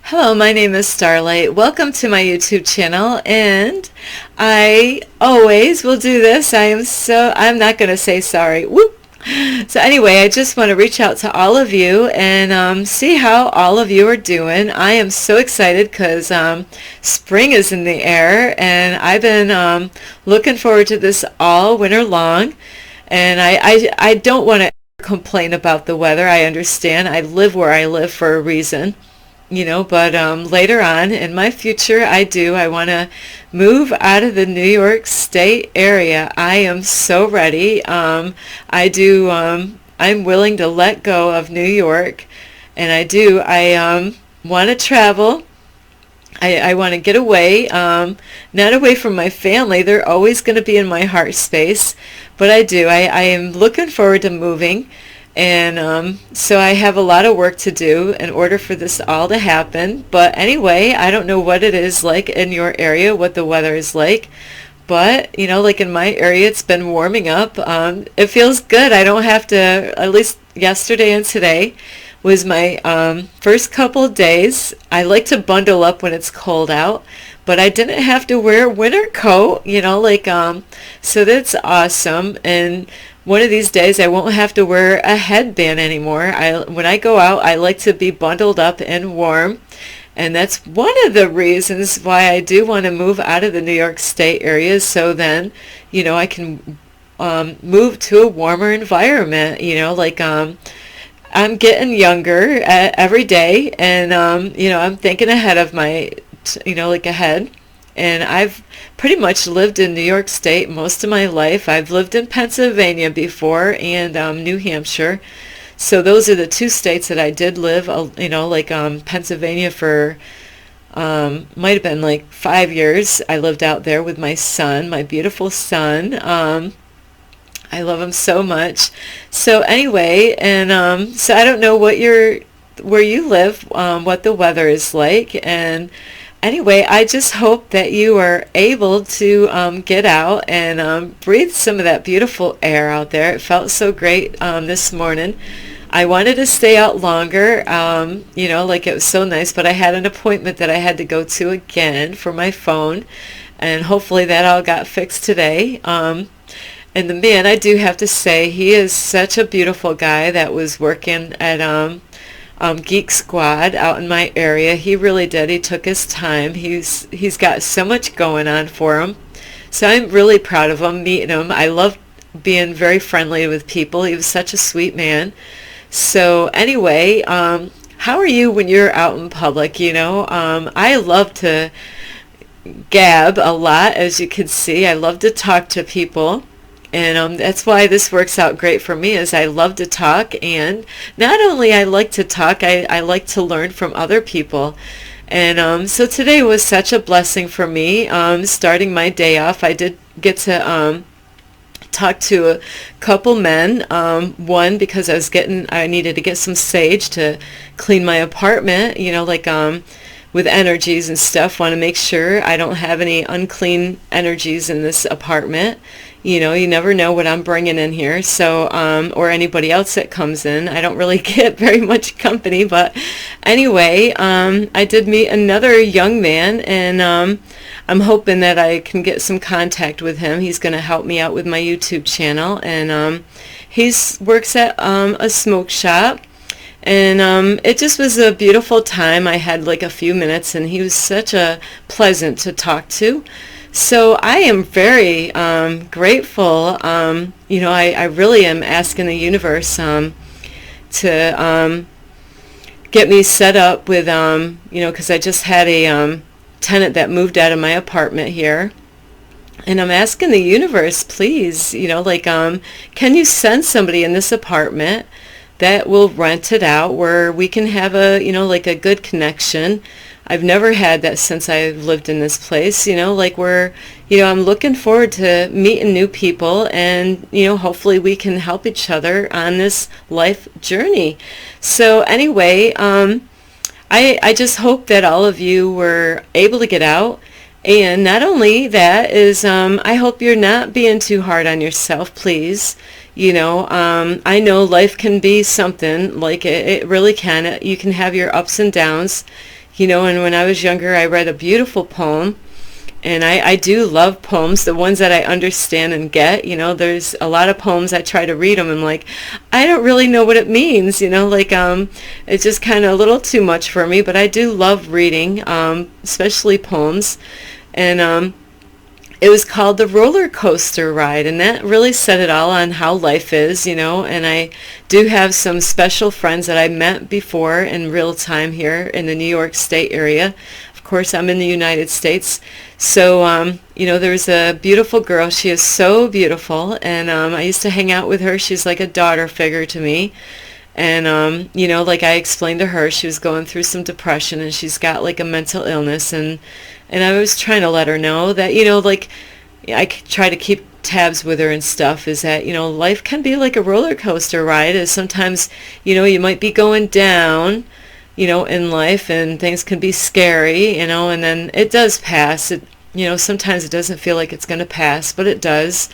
Hello, my name is Starlight. Welcome to my YouTube channel, and I always will do this. I'm not going to say sorry. Whoop. So anyway, I just want to reach out to all of you and see how all of you are doing. I am so excited because spring is in the air, and I've been looking forward to this all winter long. And I don't want to complain about the weather. I understand. I live where I live for a reason. But later on in my future, I want to move out of the New York State area. I am so ready. I'm willing to let go of New York, and I want to travel. I want to get away, not away from my family. They're always going to be in my heart space, but I am looking forward to moving. And so I have a lot of work to do in order for this all to happen. But anyway, I don't know what it is like in your area, what the weather is like. But, like in my area, it's been warming up. It feels good. I don't have to, at least yesterday and today was my first couple of days. I like to bundle up when it's cold out, but I didn't have to wear a winter coat, so that's awesome. And one of these days I won't have to wear a headband anymore. When I go out, I like to be bundled up and warm. And that's one of the reasons why I do want to move out of the New York State area, so then, I can move to a warmer environment, I'm getting younger every day, and I'm thinking ahead of ahead. And I've pretty much lived in New York State most of my life. I've lived in Pennsylvania before, and New Hampshire. So those are the two states that I did live. Pennsylvania for might have been like 5 years. I lived out there with my son, my beautiful son. I love him so much. So anyway, and so I don't know where you live, what the weather is like, and anyway, I just hope that you are able to get out and breathe some of that beautiful air out there. It felt so great this morning. I wanted to stay out longer, it was so nice, but I had an appointment that I had to go to again for my phone, and hopefully that all got fixed today. And the man, I do have to say, he is such a beautiful guy that was working at Geek Squad out in my area. He really did. He took his time. He's got so much going on for him. So I'm really proud of him, meeting him. I love being very friendly with people. He was such a sweet man. So anyway, how are you when you're out in public? I love to gab a lot, as you can see. I love to talk to people. And that's why this works out great for me, is I love to talk, and not only I like to talk, I like to learn from other people. And so today was such a blessing for me, starting my day off. I did get to talk to a couple men, one because I needed to get some sage to clean my apartment, with energies and stuff. Want to make sure I don't have any unclean energies in this apartment. You never know what I'm bringing in here, so or anybody else that comes in. I don't really get very much company, but anyway, I did meet another young man, and I'm hoping that I can get some contact with him. He's going to help me out with my YouTube channel, and he works at a smoke shop. And it just was a beautiful time. I had like a few minutes, and he was such a pleasant to talk to. So I am very grateful. I really am asking the universe to get me set up with, because I just had a tenant that moved out of my apartment here. And I'm asking the universe, please, can you send somebody in this apartment that will rent it out where we can have a good connection. I've never had that since I've lived in this place, I'm looking forward to meeting new people, and, hopefully we can help each other on this life journey. So anyway, I just hope that all of you were able to get out. And not only that is, I hope you're not being too hard on yourself, please. I know life can be something, like it really can. You can have your ups and downs, and when I was younger, I read a beautiful poem. And I do love poems, the ones that I understand and get. There's a lot of poems I try to read them and like, I don't really know what it means, it's just kind of a little too much for me, but I do love reading, especially poems. And it was called The Roller Coaster Ride, and that really set it all on how life is, and I do have some special friends that I met before in real time here in the New York State area. Of course, I'm in the United States. So, there's a beautiful girl. She is so beautiful, and I used to hang out with her. She's like a daughter figure to me. And, like I explained to her, she was going through some depression, and she's got like a mental illness. And I was trying to let her know that, like I try to keep tabs with her and stuff, is that, life can be like a roller coaster ride. Is sometimes, you might be going down, in life, and things can be scary, and then it does pass. Sometimes it doesn't feel like it's going to pass, but it does.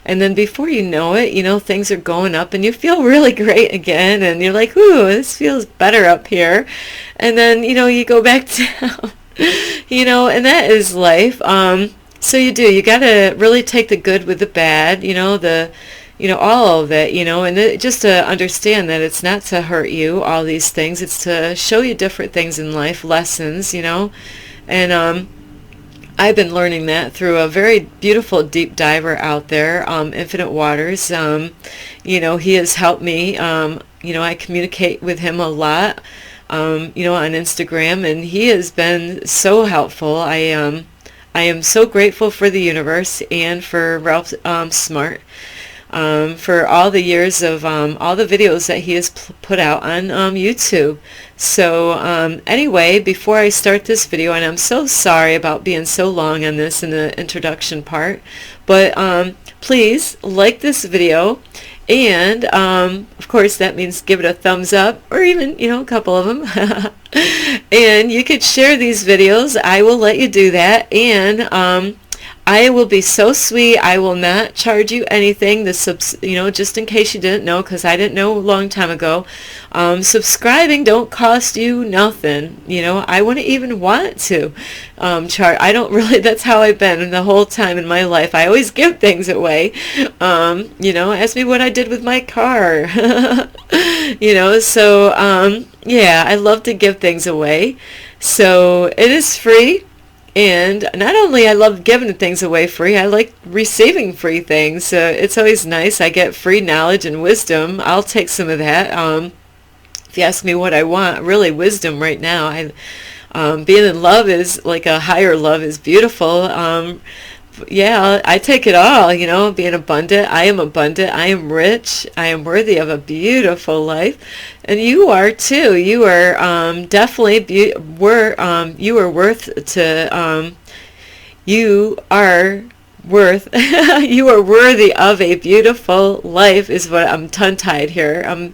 And then before you know it, things are going up and you feel really great again, and you're like, ooh, this feels better up here. And then, you go back down, and that is life. So you got to really take the good with the bad, all of it, and just to understand that it's not to hurt you, all these things. It's to show you different things in life, lessons, and I've been learning that through a very beautiful deep diver out there, Infinite Waters. He has helped me. I communicate with him a lot, on Instagram, and he has been so helpful. I am so grateful for the universe and for Ralph Smart. For all the years of all the videos that he has put out on YouTube. So anyway, before I start this video, and I'm so sorry about being so long on this in the introduction part, but please like this video, and of course that means give it a thumbs up, or even a couple of them. And you could share these videos. I will let you do that, and I will be so sweet. I will not charge you anything. Just in case you didn't know, because I didn't know a long time ago. Subscribing don't cost you nothing. I wouldn't even want to charge. I don't really. That's how I've been the whole time in my life. I always give things away. Ask me what I did with my car. So yeah, I love to give things away. So it is free. And not only I love giving things away free, I like receiving free things. It's always nice. I get free knowledge and wisdom. I'll take some of that. If you ask me what I want, really wisdom right now. Being in love is like a higher love is beautiful. Yeah, I take it all, being abundant. I am abundant. I am rich. I am worthy of a beautiful life. And you are too. You are definitely, you are worth to, you are worth, you are worthy of a beautiful life is what I'm tongue-tied here.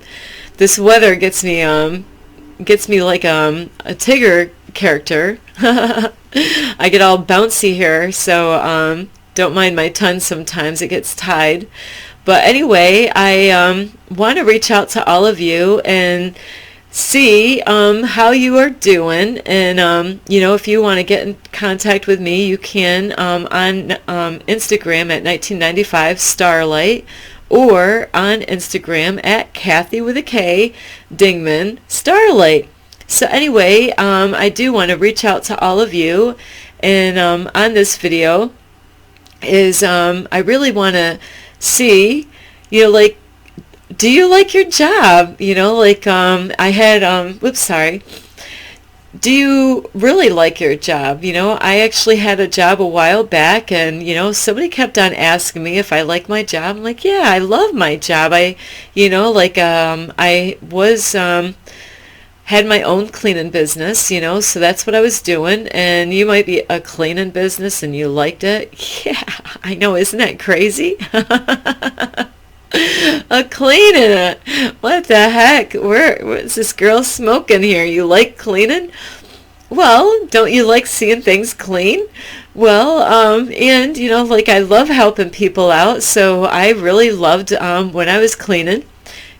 This weather gets me like a Tigger character. I get all bouncy here, so don't mind my tongue sometimes. It gets tied. But anyway, I want to reach out to all of you and see how you are doing. And, if you want to get in contact with me, you can on Instagram at 1995 Starlight, or on Instagram at Kathy with a K Dingman Starlight. So anyway, I do want to reach out to all of you, and on this video is I really want to see, do you like your job? I had, do you really like your job? I actually had a job a while back, and, somebody kept on asking me if I like my job. I'm like, yeah, I love my job. I was, had my own cleaning business, so that's what I was doing. And you might be a cleaning business and you liked it. Yeah, I know, isn't that crazy? A cleaning, what the heck? What's this girl smoking here? You like cleaning? Well, don't you like seeing things clean? Well, and like I love helping people out, so I really loved when I was cleaning,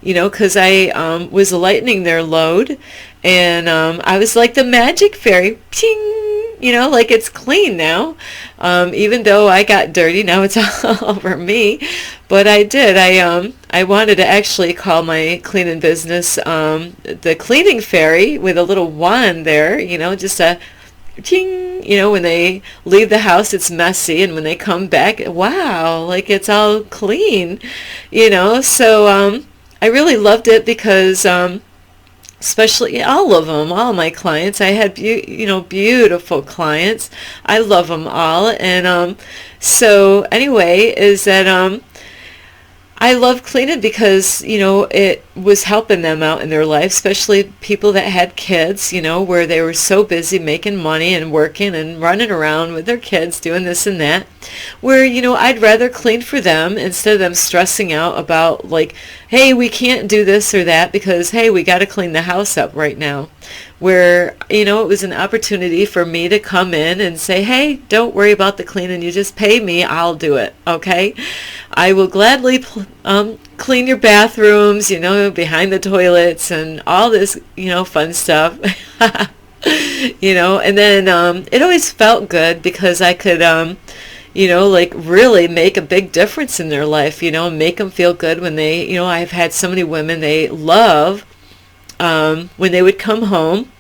because I was lightening their load, and I was like the magic fairy, ting, like it's clean now. Even though I got dirty, now it's all over me. But I wanted to actually call my cleaning business the cleaning fairy with a little wand there, just a ting, when they leave the house it's messy, and when they come back, wow, like it's all clean, so I really loved it because especially all of them, all of my clients, I had beautiful clients. I love them all, and so anyway, is that I love cleaning because, it was helping them out in their life, especially people that had kids, where they were so busy making money and working and running around with their kids doing this and that, where, I'd rather clean for them instead of them stressing out about like, hey, we can't do this or that because, hey, we got to clean the house up right now. Where, it was an opportunity for me to come in and say, hey, don't worry about the cleaning. You just pay me. I'll do it. Okay. I will gladly clean your bathrooms, behind the toilets and all this, fun stuff. And then it always felt good because I could, like really make a big difference in their life, make them feel good when they, I've had so many women they love when they would come home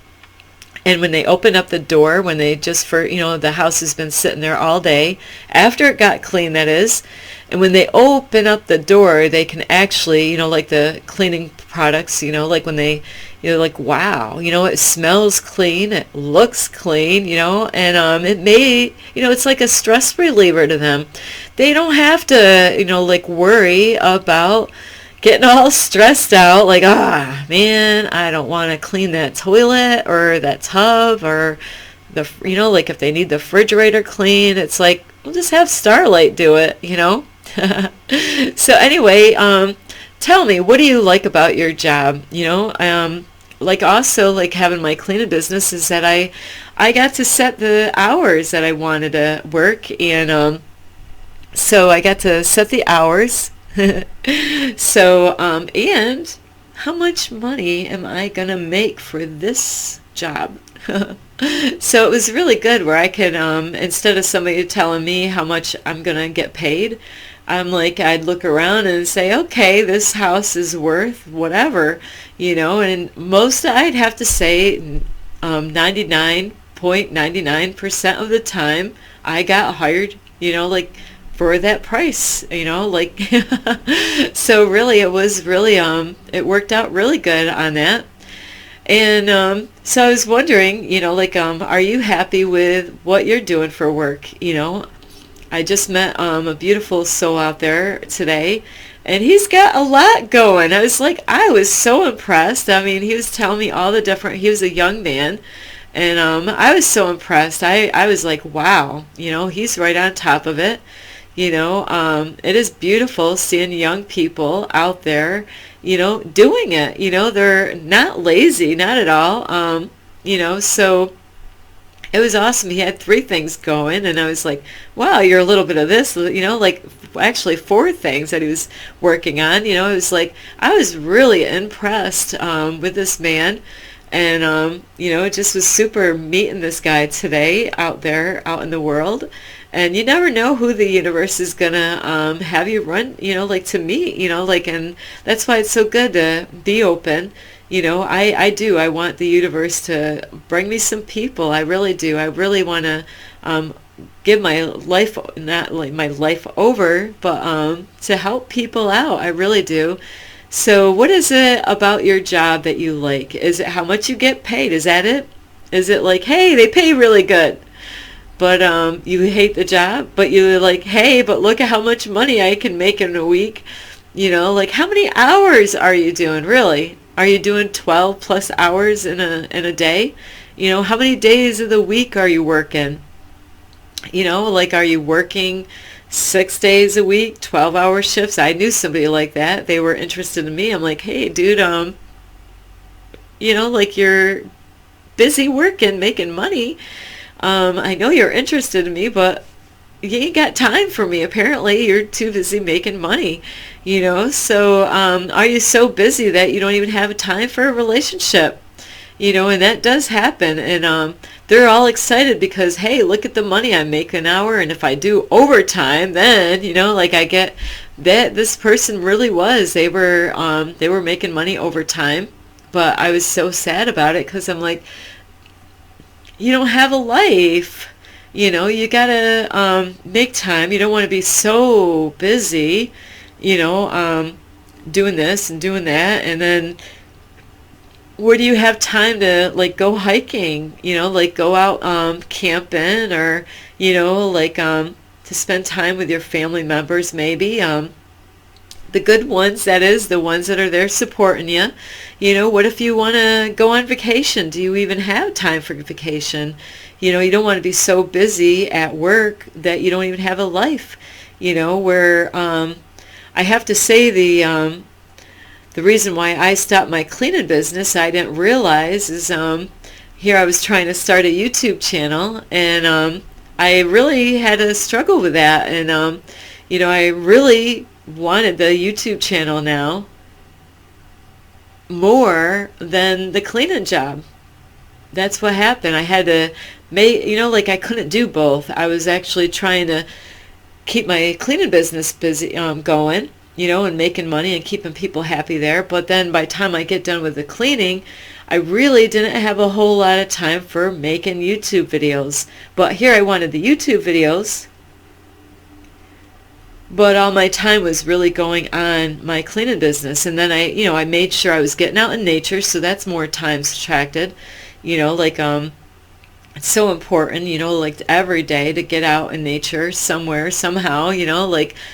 and when they open up the door, when they just the house has been sitting there all day, after it got clean, that is, and when they open up the door, they can actually, like the cleaning products, like when they, like, wow, it smells clean, it looks clean, and it may, it's like a stress reliever to them. They don't have to, like worry about getting all stressed out, like, man, I don't want to clean that toilet or that tub or the, like if they need the refrigerator clean, it's like, we'll just have Starlight do it, So anyway, tell me, what do you like about your job? Like also like having my cleaning business is that I got to set the hours that I wanted to work, and so I got to set the hours. So, and how much money am I going to make for this job? So it was really good where I could, instead of somebody telling me how much I'm going to get paid, I'd look around and say, okay, this house is worth whatever, and most, I'd have to say 99.99% of the time I got hired, like for that price, like, so really it was really, it worked out really good on that. And so I was wondering, like, are you happy with what you're doing for work? I just met a beautiful soul out there today, and he's got a lot going. I was so impressed. I mean, he was telling me all the different, he was a young man, and I was so impressed. I was like, wow, he's right on top of it. It is beautiful seeing young people out there, doing it. They're not lazy, not at all. So it was awesome. He had 3 things going, and I was like, wow, you're a little bit of this, like actually 4 things that he was working on. It was like, I was really impressed with this man. And, it just was super meeting this guy today out there, out in the world. And you never know who the universe is going to have you run, like to meet, like, and that's why it's so good to be open. I do. I want the universe to bring me some people. I really do. I really want to give my life, not like my life over, but to help people out. I really do. So what is it about your job that you like? Is it how much you get paid? Is that it? Is it like, hey, they pay really good, but you hate the job, but you're like, hey, but look at how much money I can make in a week. Like, how many hours are you doing, really? Are you doing 12 plus hours in a day? How many days of the week are you working? Like, are you working 6 days a week, 12-hour shifts? I knew somebody like that. They were interested in me. I'm like, hey, dude, like, you're busy working, making money. I know you're interested in me, but you ain't got time for me. Apparently, you're too busy making money, So, are you so busy that you don't even have time for a relationship? And that does happen. And they're all excited because, hey, look at the money I make an hour. And if I do overtime, then, like I get that this person really was. They were making money overtime. But I was so sad about it because I'm like, you don't have a life. You gotta make time. You don't want to be so busy, doing this and doing that. And then where do you have time to like go hiking, like go out camping or, to spend time with your family members maybe. The good ones, that is, the ones that are there supporting you. What if you want to go on vacation? Do you even have time for vacation? You don't want to be so busy at work that you don't even have a life. Where I have to say the reason why I stopped my cleaning business, I didn't realize, is here I was trying to start a YouTube channel, and I really had a struggle with that. And, I really wanted the YouTube channel now more than the cleaning job. That's what happened. I had to make, I couldn't do both. I was actually trying to keep my cleaning business busy, going, and making money and keeping people happy there. But then by the time I get done with the cleaning, I really didn't have a whole lot of time for making YouTube videos. But here I wanted the YouTube videos, but all my time was really going on my cleaning business. And then I made sure I was getting out in nature, so that's more time subtracted. It's so important, like every day to get out in nature somewhere, somehow,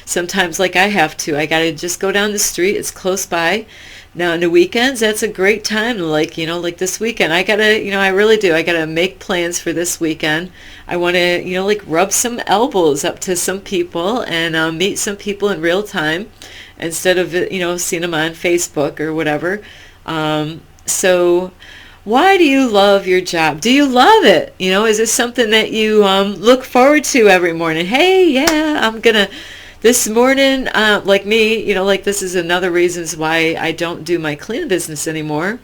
sometimes I have to. I got to just go down the street. It's close by. Now, on the weekends, that's a great time. Like this weekend, I got to, I really do. I got to make plans for this weekend. I want to, rub some elbows up to some people and meet some people in real time instead of, seeing them on Facebook or whatever. So why do you love your job? Do you love it? Is it something that you look forward to every morning? Hey, yeah, I'm going to, this morning, like me, this is another reasons why I don't do my cleaning business anymore,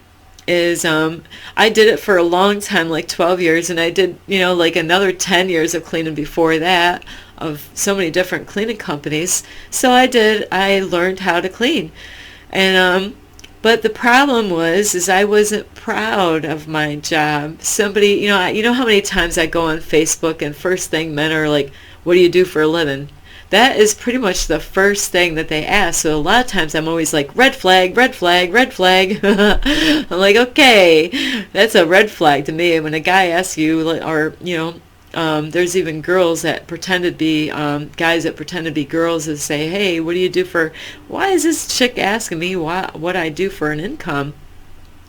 is I did it for a long time, like 12 years, and I did, another 10 years of cleaning before that, of so many different cleaning companies. So I learned how to clean. And but the problem is I wasn't proud of my job. Somebody, you know how many times I go on Facebook and first thing men are like, what do you do for a living? That is pretty much the first thing that they ask. So a lot of times I'm always like, red flag, red flag, red flag. I'm like, okay, that's a red flag to me. When a guy asks you, or, there's even girls that pretend to be, guys that pretend to be girls and say, hey, what do you do for, why is this chick asking me what I do for an income?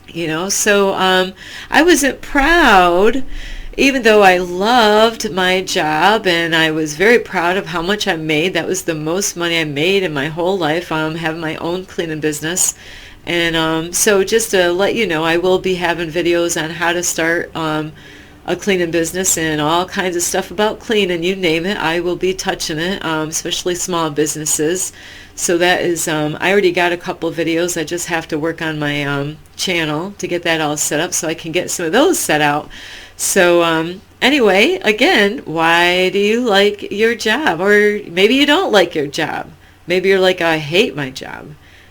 So I wasn't proud, even though I loved my job and I was very proud of how much I made. That was the most money I made in my whole life, having my own cleaning business. And so just to let you know, I will be having videos on how to start a cleaning business and all kinds of stuff about cleaning, you name it. I will be touching it, especially small businesses. So that is, I already got a couple videos. I just have to work on my channel to get that all set up so I can get some of those set out. So anyway, again, why do you like your job? Or maybe you don't like your job. Maybe you're like, I hate my job.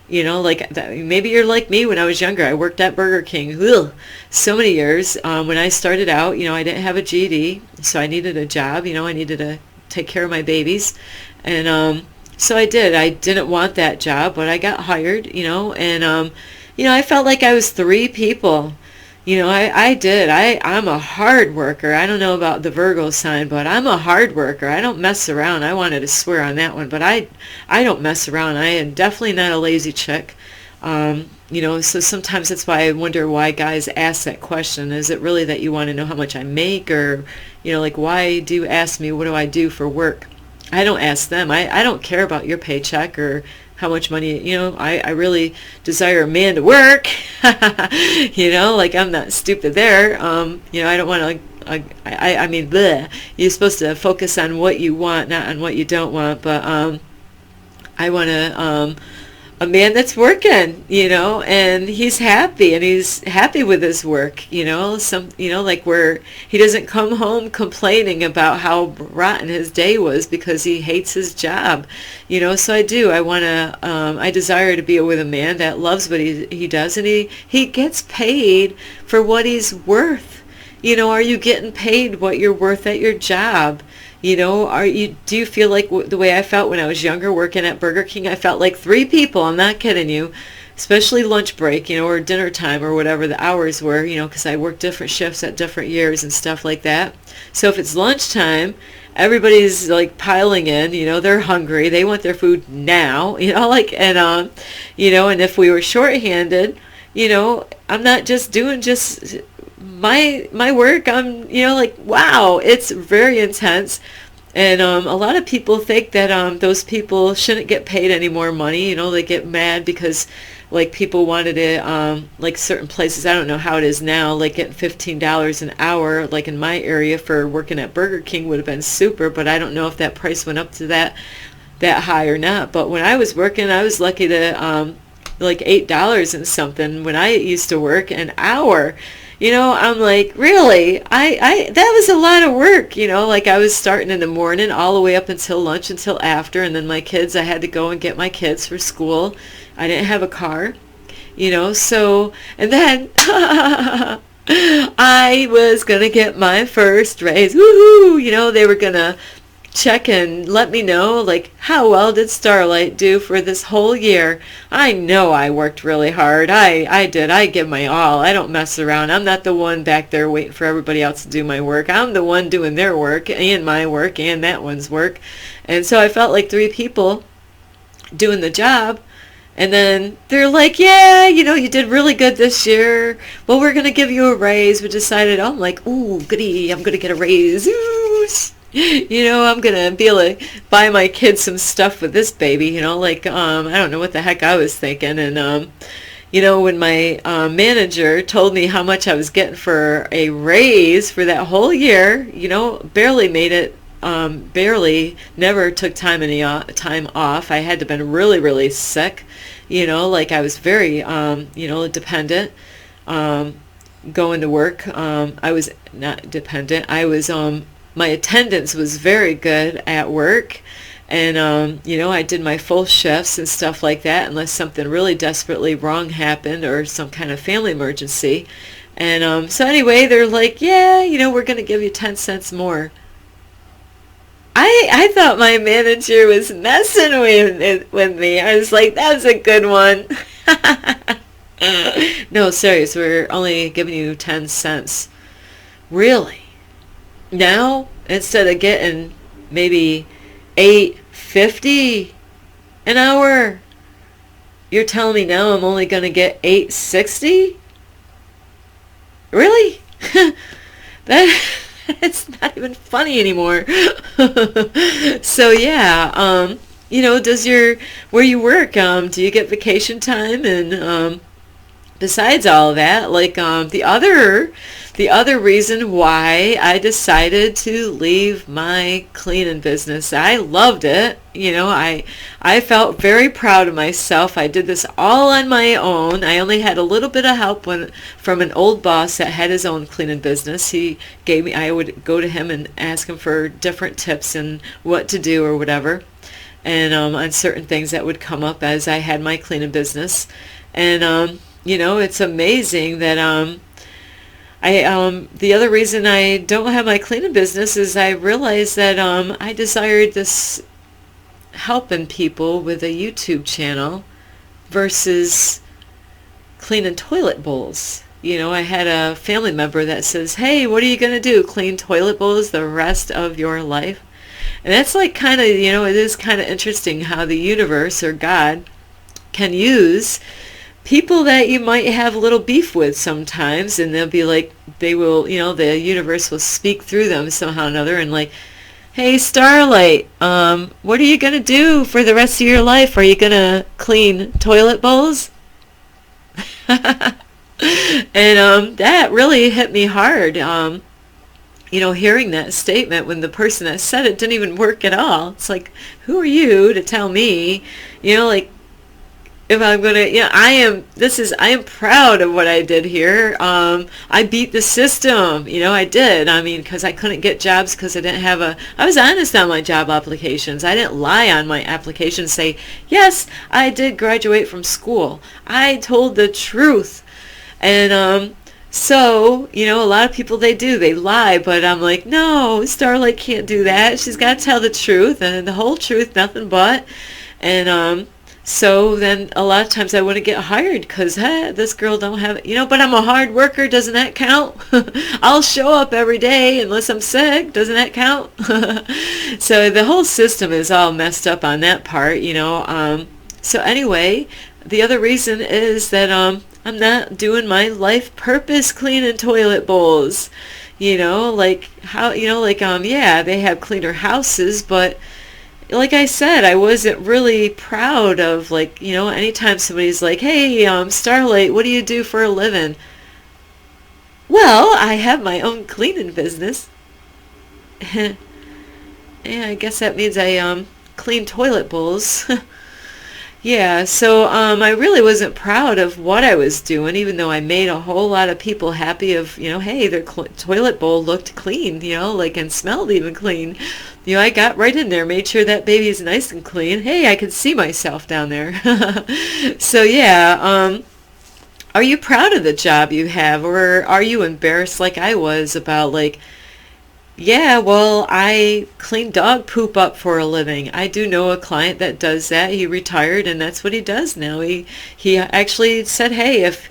Maybe you're like me when I was younger. I worked at Burger King. Ugh, so many years. When I started out, I didn't have a GED, so I needed a job. I needed to take care of my babies. And so I did. I didn't want that job, but I got hired, and, I felt like I was three people. I did. I'm a hard worker. I don't know about the Virgo sign, but I'm a hard worker. I don't mess around. I wanted to swear on that one, but I don't mess around. I am definitely not a lazy chick. So sometimes that's why I wonder why guys ask that question. Is it really that you want to know how much I make, or, why do you ask me what do I do for work? I don't ask them. I don't care about your paycheck or how much money, I really desire a man to work. Like I'm not stupid there. I don't want to, I mean, bleh. You're supposed to focus on what you want, not on what you don't want. But I want a man that's working, and he's happy with his work, like where he doesn't come home complaining about how rotten his day was because he hates his job, so I desire to be with a man that loves what he does, and he gets paid for what he's worth. Are you getting paid what you're worth at your job? Do you feel like the way I felt when I was younger working at Burger King? I felt like three people, I'm not kidding you, especially lunch break, or dinner time or whatever the hours were, because I worked different shifts at different years and stuff like that. So if it's lunchtime, everybody's like piling in, they're hungry, they want their food now, and if we were shorthanded, I'm not just doing my work. I'm wow, it's very intense, and a lot of people think that those people shouldn't get paid any more money. They get mad because like people wanted it, like certain places, I don't know how it is now, like getting $15 an hour, like in my area for working at Burger King would have been super, but I don't know if that price went up to that high or not. But when I was working, I was lucky to like $8 and something when I used to work an hour. I'm like, really? I that was a lot of work, like I was starting in the morning all the way up until lunch, until after, and then my kids, I had to go and get my kids for school. I didn't have a car, so, and then I was going to get my first raise. Woohoo! They were going to check and let me know, like, how well did Starlight do for this whole year. I know I worked really hard. I did. I give my all. I don't mess around. I'm not the one back there waiting for everybody else to do my work. I'm the one doing their work and my work and that one's work. And so I felt like three people doing the job. And then they're like, yeah, you did really good this year. Well, we're going to give you a raise. We decided, I'm like, ooh, goody, I'm going to get a raise. Ooh, I'm going to be able to buy my kids some stuff with this baby, like, I don't know what the heck I was thinking. And, when my manager told me how much I was getting for a raise for that whole year, barely made it, never took time off. I had to been really, really sick, like I was very, dependent, going to work. I was not dependent. I was, my attendance was very good at work, and I did my full shifts and stuff like that unless something really desperately wrong happened or some kind of family emergency. And so anyway, they're like, yeah, we're going to give you 10 cents more. I thought my manager was messing with me. I was like, that's a good one. No, serious, we're only giving you 10 cents. Really? Now, instead of getting maybe $8.50 an hour, you're telling me now I'm only going to get $8.60? Really? It's not even funny anymore. So yeah, where you work, do you get vacation time? And besides all of that, like the other reason why I decided to leave my cleaning business, I loved it. I felt very proud of myself. I did this all on my own. I only had a little bit of help from an old boss that had his own cleaning business. I would go to him and ask him for different tips and what to do or whatever, and on certain things that would come up as I had my cleaning business. And it's amazing that the other reason I don't have my cleaning business is I realized that I desired this helping people with a YouTube channel versus cleaning toilet bowls. I had a family member that says, hey, what are you going to do? Clean toilet bowls the rest of your life? And that's like kind of, it is kind of interesting how the universe or God can use people that you might have a little beef with sometimes, and they'll be like, the universe will speak through them somehow or another and like, hey, Starlight, what are you going to do for the rest of your life? Are you going to clean toilet bowls? And that really hit me hard. Hearing that statement when the person that said it didn't even work at all. It's like, who are you to tell me, like, if I'm gonna, I am proud of what I did here. I beat the system, I did. I mean, because I couldn't get jobs because I was honest on my job applications. I didn't lie on my applications, say, yes, I did graduate from school. I told the truth. And, so, a lot of people, they lie, but I'm like, no, Starlight can't do that. She's got to tell the truth and the whole truth, nothing but. And, so then a lot of times I wouldn't get hired because, this girl don't have it, but I'm a hard worker. Doesn't that count? I'll show up every day unless I'm sick. Doesn't that count? So the whole system is all messed up on that part, So anyway, the other reason is that, I'm not doing my life purpose cleaning toilet bowls. Like how, yeah, they have cleaner houses, but like I said, I wasn't really proud of, like, anytime somebody's like, hey, Starlight, what do you do for a living? Well, I have my own cleaning business. Yeah, I guess that means I clean toilet bowls. Yeah, so I really wasn't proud of what I was doing, even though I made a whole lot of people happy of, hey, their toilet bowl looked clean, like, and smelled even clean. I got right in there, made sure that baby is nice and clean. Hey, I could see myself down there. So yeah, are you proud of the job you have, or are you embarrassed like I was about, like, yeah, well, I clean dog poop up for a living. I do know a client that does that. He retired, and that's what he does now. He actually said, hey, if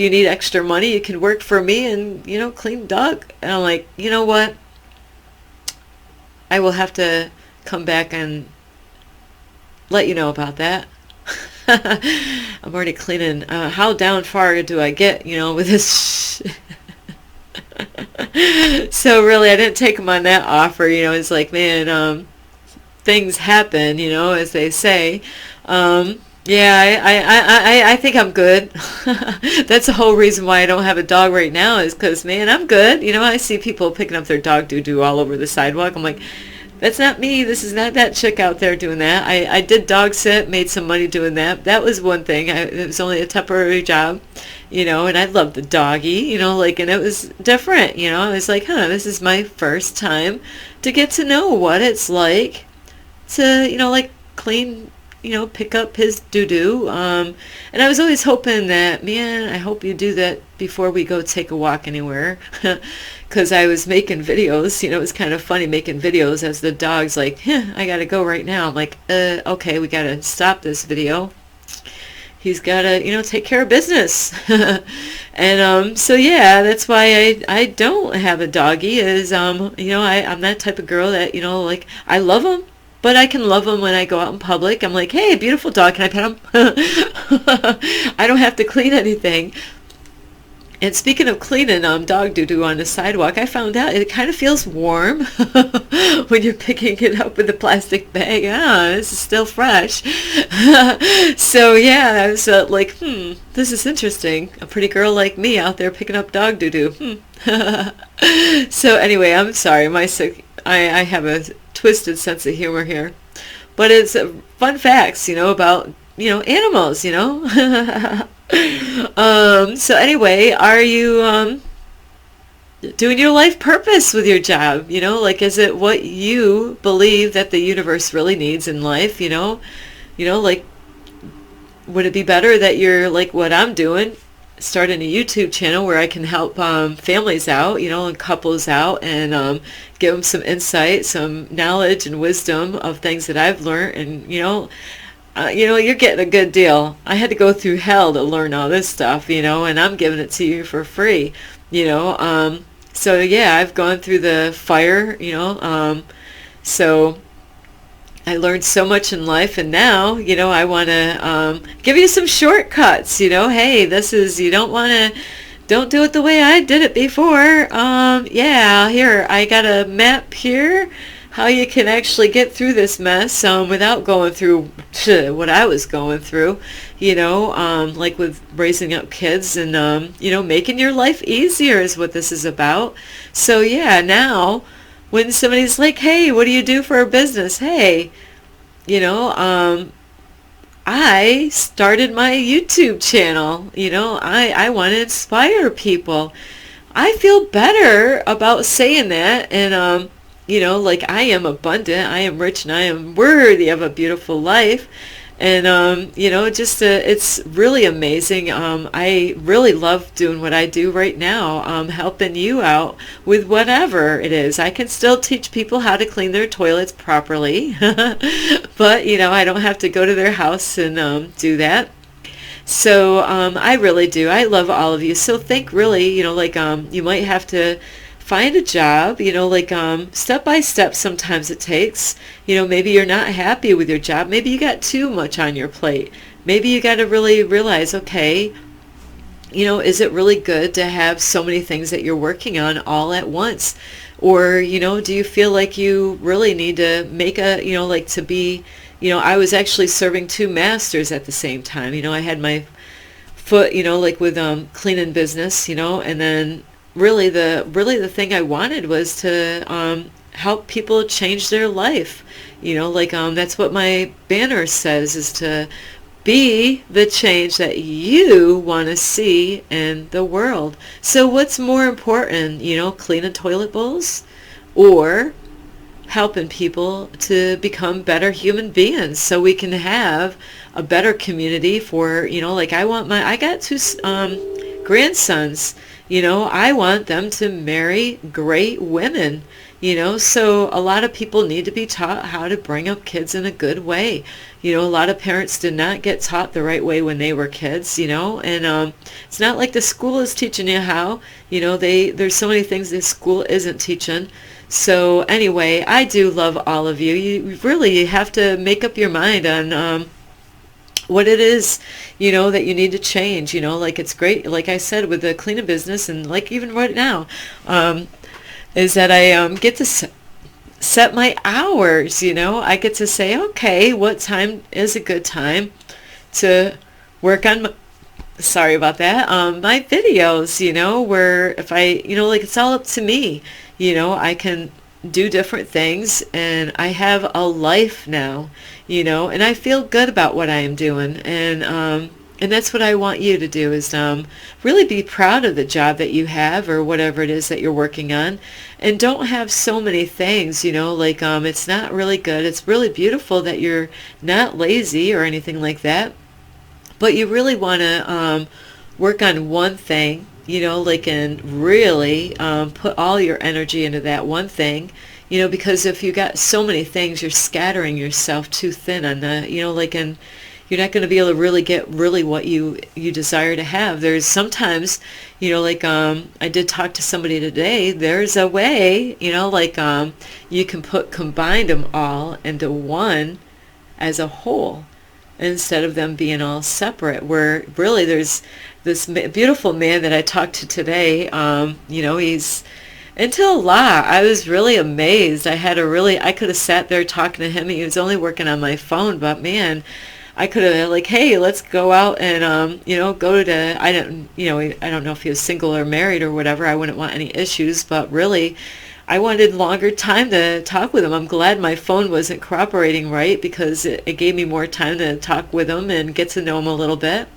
you need extra money, you can work for me and, clean dog. And I'm like, you know what? I will have to come back and let you know about that. I'm already cleaning. How down far do I get, with this So really, I didn't take him on that offer. It's like, man, things happen, as they say. Yeah, I think I'm good. That's the whole reason why I don't have a dog right now is because, man, I'm good. I see people picking up their dog doo-doo all over the sidewalk. I'm like, that's not me. This is not that chick out there doing that. I did dog sit, made some money doing that. That was one thing. It was only a temporary job, and I loved the doggy, and it was different, I was like, this is my first time to get to know what it's like to, like, clean, pick up his doo-doo. And I was always hoping that, man, I hope you do that before we go take a walk anywhere. Because I was making videos, it was kind of funny making videos as the dog's like, I got to go right now. I'm like, okay, we got to stop this video. He's got to, take care of business. And so, yeah, that's why I don't have a doggy is, I'm that type of girl that, like, I love him. But I can love them when I go out in public. I'm like, hey, beautiful dog, can I pet him? I don't have to clean anything. And speaking of cleaning dog doo-doo on the sidewalk, I found out it kind of feels warm when you're picking it up with the plastic bag. This is still fresh. So yeah, I was like, this is interesting. A pretty girl like me out there picking up dog doo-doo. So anyway, I'm sorry. I have a twisted sense of humor here. But it's fun facts, about, animals, So anyway, are you doing your life purpose with your job? Like, is it what you believe that the universe really needs in life? Like, would it be better that you're like what I'm doing, starting a YouTube channel where I can help families out, and couples out, and give them some insight, some knowledge and wisdom of things that I've learned, and you're getting a good deal. I had to go through hell to learn all this stuff, and I'm giving it to you for free, So yeah, I've gone through the fire, so I learned so much in life, and now, I want to give you some shortcuts, hey, this is, don't do it the way I did it before. Yeah, here, I got a map here how you can actually get through this mess without going through what I was going through, like with raising up kids and, making your life easier is what this is about. So yeah, now when somebody's like, hey, what do you do for a business? Hey, you know, I started my YouTube channel. I want to inspire people. I feel better about saying that. And, like I am abundant, I am rich, and I am worthy of a beautiful life. And, it's really amazing. I really love doing what I do right now, helping you out with whatever it is. I can still teach people how to clean their toilets properly, but, I don't have to go to their house and do that. So I really do. I love all of you. So think really, you might have to find a job, step by step sometimes it takes. Maybe you're not happy with your job. Maybe you got too much on your plate. Maybe you got to really realize, okay, is it really good to have so many things that you're working on all at once? Or, do you feel like you really need to make to be, I was actually serving two masters at the same time. I had my foot, with cleaning business, and then really the thing I wanted was to help people change their life. That's what my banner says, is to be the change that you want to see in the world. So what's more important, cleaning toilet bowls or helping people to become better human beings so we can have a better community for, I got two grandsons. I want them to marry great women, so a lot of people need to be taught how to bring up kids in a good way. A lot of parents did not get taught the right way when they were kids, and it's not like the school is teaching you how, there's so many things the school isn't teaching. So anyway, I do love all of you. You really have to make up your mind on what it is, that you need to change. It's great, like I said, with the cleaning business, and like even right now, is that I get to set my hours. I get to say, okay, what time is a good time to work on sorry about that, my videos, where if I, it's all up to me. I can do different things, and I have a life now, and I feel good about what I am doing, and that's what I want you to do, is really be proud of the job that you have, or whatever it is that you're working on, and don't have so many things, it's not really good. It's really beautiful that you're not lazy or anything like that, but you really want to work on one thing, and really put all your energy into that one thing, because if you got so many things, you're scattering yourself too thin on the, and you're not going to be able to really get really what you desire to have. There's sometimes, I did talk to somebody today, there's a way, you can combine them all into one as a whole, instead of them being all separate, where really there's this beautiful man that I talked to today. He's into a lot. I was really amazed. I could have sat there talking to him. He was only working on my phone, but man, I could have hey, let's go out and go to, I don't know if he was single or married or whatever. I wouldn't want any issues, but really I wanted longer time to talk with him. I'm glad my phone wasn't cooperating right, because it gave me more time to talk with him and get to know him a little bit.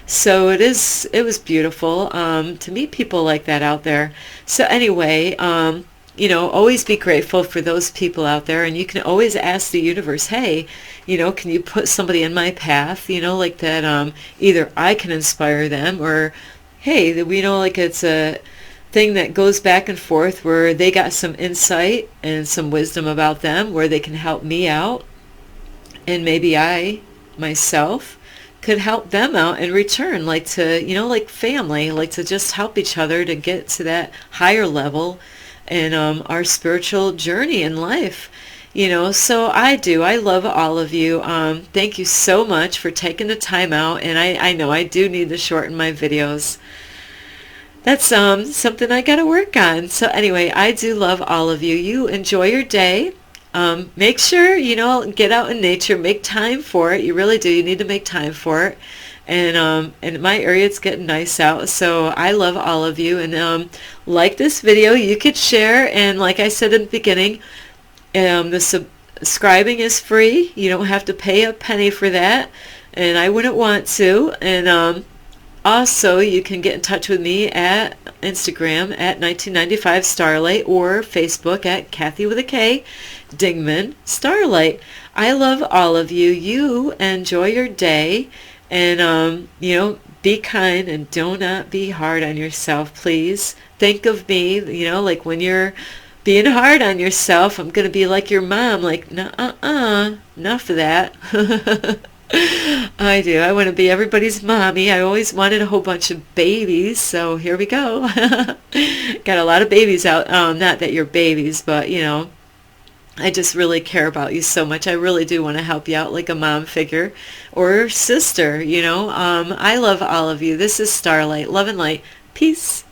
So it was beautiful to meet people like that out there. So anyway, always be grateful for those people out there, and you can always ask the universe, hey, can you put somebody in my path, like that, either I can inspire them, or hey, it's a thing that goes back and forth, where they got some insight and some wisdom about them, where they can help me out, and maybe I myself could help them out in return, like family, like to just help each other to get to that higher level in our spiritual journey in life. So I love all of you. Thank you so much for taking the time out, and I know I do need to shorten my videos. That's something I got to work on. So anyway, I do love all of you. You enjoy your day, Make sure, get out in nature, make time for it. You really do. You need to make time for it. And in my area, it's getting nice out. So I love all of you. And like this video, you could share. And like I said in the beginning, the subscribing is free. You don't have to pay a penny for that. And I wouldn't want to. And also, you can get in touch with me at Instagram at 1995 Starlight or Facebook at Kathy with a K Dingman Starlight. I love all of you. You enjoy your day, and be kind and do not be hard on yourself, please. Think of me, like when you're being hard on yourself, I'm going to be like your mom, like, enough of that. I do. I want to be everybody's mommy. I always wanted a whole bunch of babies, so here we go. Got a lot of babies out. Not that you're babies, but, I just really care about you so much. I really do want to help you out like a mom figure or sister, I love all of you. This is Starlight. Love and light. Peace.